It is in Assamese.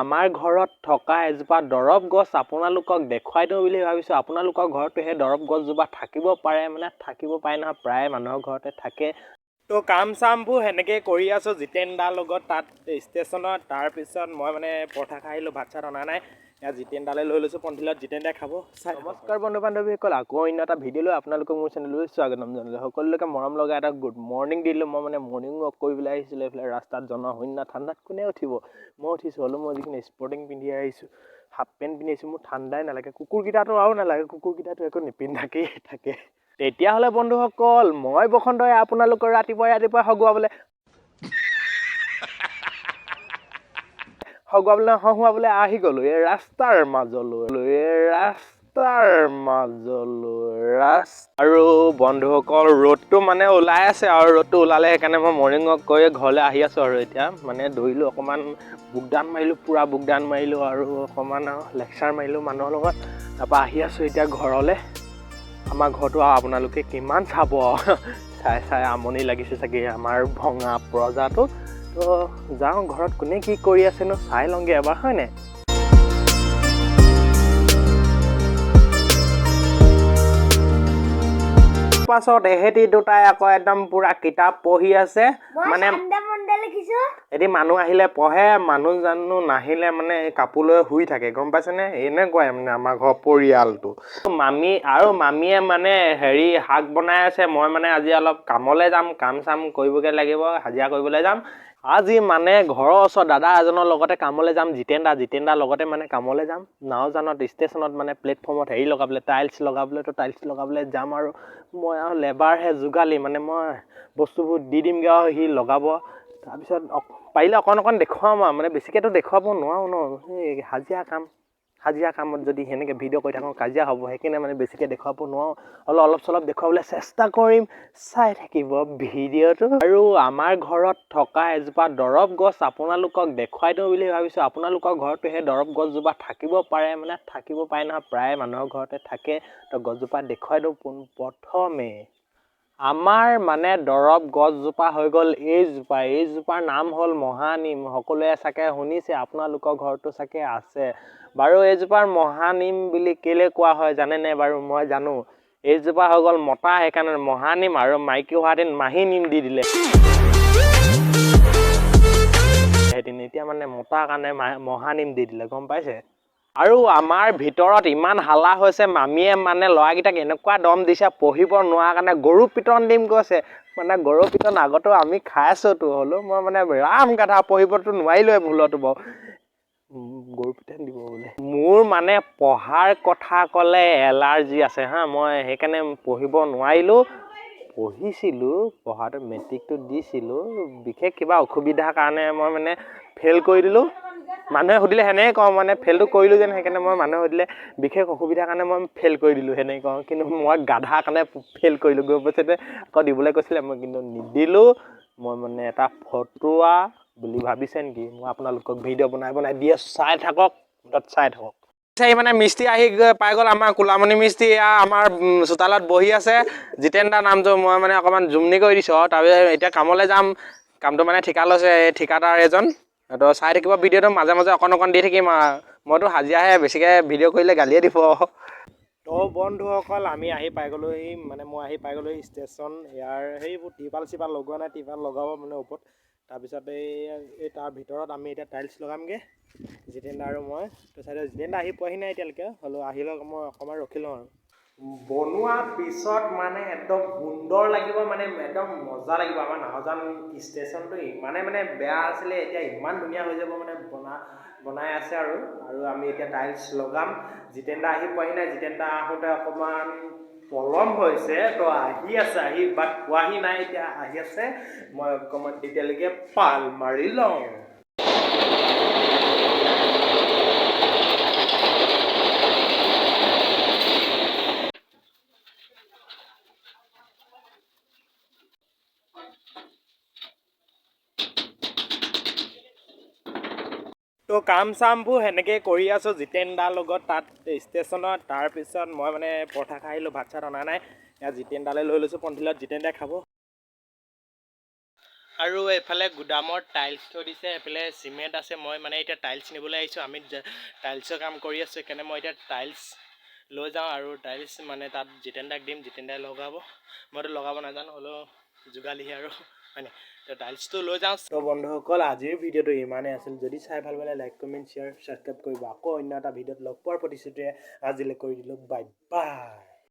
আমাৰ ঘৰত থকা এজোপা দৰৱ গছ আপোনালোকক দেখুৱাই দিওঁ বুলি ভাবিছোঁ। আপোনালোকৰ ঘৰতো সেই দৰৱ গছজোপা থাকিব পাৰে, থাকিব পাৰে নহয়, প্ৰায় মানুহৰ ঘৰতে থাকে। তো কাম চামবোৰ সেনেকৈ কৰি আছোঁ জিতেন দাৰ লগত তাত ষ্টেচনত। তাৰপিছত মই পৰঠা খাই আহিলোঁ, ভাত চাত অনা নাই। ইয়াত জিতেন দালৈ লৈ লৈছোঁ পন্থিলত, জিতেন দাই খাব। নমস্কাৰ বন্ধু বান্ধৱীসকল, আকৌ অন্য এটা ভিডিঅ' লৈ আপোনালোকক মোৰ চেনেললৈ স্বাগতম জনালোঁ। সকলোকে মৰম লগা এটা গুড মৰ্ণিং দিলোঁ। মই মৰ্ণিং ৱাক কৰিবলৈ আহিছিলোঁ এইফালে ৰাস্তাত, জনশূন্য ঠাণ্ডাত কোনে উঠিব। মই উঠিছোঁ, হ'লেও মই যিখিনি স্পৰ্টিং পিন্ধি আহিছোঁ, হাফ পেণ্ট পিন্ধি আহিছোঁ, মোৰ ঠাণ্ডাই নালাগে। কুকুৰকেইটাতো আৰু নালাগে, কুকুৰকেইটাতো একো নিপিন্ধাকেই থাকে। তেতিয়াহ'লে বন্ধুসকল, মই বসন্তই আপোনালোকৰ ৰাতিপুৱা হহুৱাবলৈ আহি গ'লো এই ৰাস্তাৰ মাজলৈ, আৰু বন্ধুসকল ৰ'দটো ওলাই আছে, আৰু ৰ'দটো ওলালে সেইকাৰণে মই মৰ্ণিং ৱাক কৰি ঘৰলৈ আহি আছোঁ। আৰু এতিয়া দৌৰিলোঁ অকণমান, বুকডাউন মাৰিলোঁ, পূৰা বুকডাউন মাৰিলোঁ, আৰু অকণমান লেকচাৰ মাৰিলোঁ মানুহৰ লগত। তাৰপৰা আহি আছোঁ এতিয়া ঘৰলৈ। আমাৰ ঘৰটো আৰু আপোনালোকে কিমান চাব, চাই আমনি লাগিছে চাগে আমাৰ ভঙা প্ৰজাটো। তো যাওঁ ঘৰত কোনে কি কৰি আছেনো চাই লওঁগৈ এবাৰ, হয়নে? পাছত এহেঁতি দুটাই আকৌ একদম পুৰা কিতাপ পঢ়ি আছে। এটি মানুহ আহিলে পঢ়ে, মানুহ জানো নাহিলে কাপোৰ লৈ শুই থাকে, গম পাইছেনে? এনেকুৱাই আমাৰ ঘৰৰ পৰিয়ালটো। মামীয়ে শাক বনাই আছে। মই আজি অলপ কামলৈ যাম, কাম চাম কৰিবগৈ লাগিব, হাজিৰা কৰিবলৈ যাম। আজি ঘৰৰ ওচৰত দাদা এজনৰ লগতে কামলৈ যাম, জিতেন দাৰ লগতে কামলৈ যাম। নাওজানত ষ্টেচনত প্লেটফৰ্মত লগাবলৈ, টাইলছ লগাবলৈ যাম। আৰু মই লেবাৰহে, যোগালি মই বস্তুবোৰ দি দিমগৈ আৰু সি লগাব। তাৰপিছত পাৰিলে অকণ দেখুৱাম আৰু বেছিকৈতো দেখুৱাব নোৱাৰোঁ ন, সেই হাজিৰা কামত যদি সেনেকৈ ভিডিঅ' কৰি থাকোঁ কাজিয়া হ'ব, সেইকাৰণে বেছিকৈ দেখুৱাব নোৱাৰোঁ। অলপ চলপ দেখুৱাবলৈ চেষ্টা কৰিম, চাই থাকিব ভিডিঅ'টো। আৰু আমাৰ ঘৰত থকা এজোপা দৰৱ গছ আপোনালোকক দেখুৱাই দিওঁ বুলি ভাবিছোঁ। আপোনালোকৰ ঘৰতো সেই দৰৱ গছজোপা থাকিব পাৰে, থাকিব পাৰে নহয়, প্ৰায় মানুহৰ ঘৰতে থাকে। তো গছজোপা দেখুৱাই দিওঁ প্ৰথমে। আমাৰ দৰৱ গছজোপা হৈ গ'ল এইজোপাৰ নাম হ'ল মহানিম। সকলোৱে চাগে শুনিছে, আপোনালোকৰ ঘৰতো চাগে আছে। বাৰু এইজোপাৰ মহানিম বুলি কেলৈ কোৱা হয় জানেনে? বাৰু মই জানো। এইজোপা হৈ গ'ল মতা, সেইকাৰণে মহানিম, আৰু মাইকী হোৱাহেঁতেন মাহী নিম দি দিলে। এতিয়া মতাৰ কাৰণে মহানিম দি দিলে, গম পাইছে? আৰু আমাৰ ভিতৰত ইমান হাল্লা হৈছে, মামীয়ে ল'ৰাকেইটাক এনেকুৱা দম দিছে পঢ়িব নোৱাৰা কাৰণে, গৰু পিটন দিম কৈছে। গৰু পিটন আগতেও আমি খাই আছোঁতো, হ'লেও মই ৰাম গাধা পঢ়িবতো নোৱাৰিলোৱে ভুলতো বাৰু, গৰু পিটন দিব বোলে। মোৰ পঢ়াৰ কথা ক'লে এলাৰ্জি আছে হা, মই সেইকাৰণে পঢ়িব নোৱাৰিলোঁ। পঢ়াটো মেট্ৰিকটো দিছিলোঁ, বিশেষ কিবা অসুবিধাৰ কাৰণে মই ফেইল কৰি দিলোঁ। মানুহে সুধিলে সেনেকৈ কওঁ, ফেইলটো কৰিলোঁ যেন, সেইকাৰণে মানুহে সুধিলে বিশেষ অসুবিধাৰ কাৰণে মই ফেইল কৰি দিলোঁ সেনেকৈ কওঁ। কিন্তু মই গাধাৰ কাৰণে ফেইল কৰিলোঁ, গৈ পাইছে আকৌ দিবলৈ কৈছিলে, মই কিন্তু নিদিলোঁ। মই এটা ফটুৱা বুলি ভাবিছে নেকি? মই আপোনালোকক ভিডিঅ' বনাই দি আছোঁ, চাই থাকক। মিস্ত্ৰী আহি পাই গ'ল, আমাৰ কোলামণি মিস্ত্ৰী আমাৰ চোতালত বহি আছে। জিতেন দাৰ নামটো মই অকণমান জুমনি কৰি দিছোঁ। তাৰপিছত এতিয়া কামলৈ যাম, কামটো ঠিকা লৈছে এই ঠিকাদাৰ এজন। তো চাই থাকিব ভিডিঅ'টো, মাজে মাজে অকণ দি থাকিম। মইতো হাজিৰাহে, বেছিকৈ ভিডিঅ' কৰিলে গালিয়ে দিব। তো বন্ধুসকল, আমি আহি পাই গ'লোহি, মই আহি পাই গ'লোহি ষ্টেচন। ইয়াৰ সেইবোৰ টিপাল চিপাল লগোৱা নাই, টিপাল লগাব ওপৰত। তাৰপিছত এই তাৰ ভিতৰত আমি এতিয়া টাইলছ লগামগৈ, জিতেন দা আৰু মই। তো চাইডে জিতেন দা আহি পোৱাহি নাই এতিয়ালৈকে, হ'লেও আহিলক, মই অকণমান ৰখি লওঁ। আৰু বনোৱাৰ পিছত একদম সুন্দৰ লাগিব, একদম মজা লাগিব। আমাৰ নাওজান ষ্টেচনটো ইমানে বেয়া আছিলে, এতিয়া ইমান ধুনীয়া হৈ যাব, বনাই আছে। আৰু আমি এতিয়া টাইলছ লগাম। জিতেন দা আহি পোৱাহি নাই, জিতেন দা আহোঁতে অকণমান পলম হৈছে। তো আহি বাট পোৱাহি নাই, এতিয়া আহি আছে। মই অকণমান তেতিয়ালৈকে পাল মাৰি লওঁ। তো কাম চামবোৰ সেনেকৈ কৰি আছোঁ জিতেন দাৰ লগত তাত ষ্টেচনত। তাৰপিছত মই পৰঠা খাই আহিলোঁ, ভাত চাত অনা নাই। ইয়াত জিতেন দালৈ লৈ লৈছোঁ পন্থিলত, জিতেন দাই খাব। আৰু এইফালে গুদামৰ টাইলছ থৈ দিছে, এইফালে চিমেণ্ট আছে। মই মানে এতিয়া টাইলছ নিবলৈ আহিছোঁ। আমি টাইলছৰ কাম কৰি আছোঁ, সেইকাৰণে মই এতিয়া টাইলছ লৈ যাওঁ আৰু টাইলছ মানে তাত জিতেন দাক দিম, জিতেন দাই লগাব। মইতো লগাব নাজানো, হ'লেও যোগালিহে আৰু হয়নে। তো টাইলছটো লৈ যাওঁ। তো বন্ধুসকল, আজিৰ ভিডিঅ'টো ইমানেই আছিল। যদি চাই ভাল পালে লাইক কমেণ্ট শ্বেয়াৰ ছাবস্ক্ৰাইব কৰিব। আকৌ অন্য এটা ভিডিঅ'ত লগ পোৱাৰ প্ৰতিশ্ৰুতিৰে আজিলৈ কৰি দিলোঁ বাই বাই।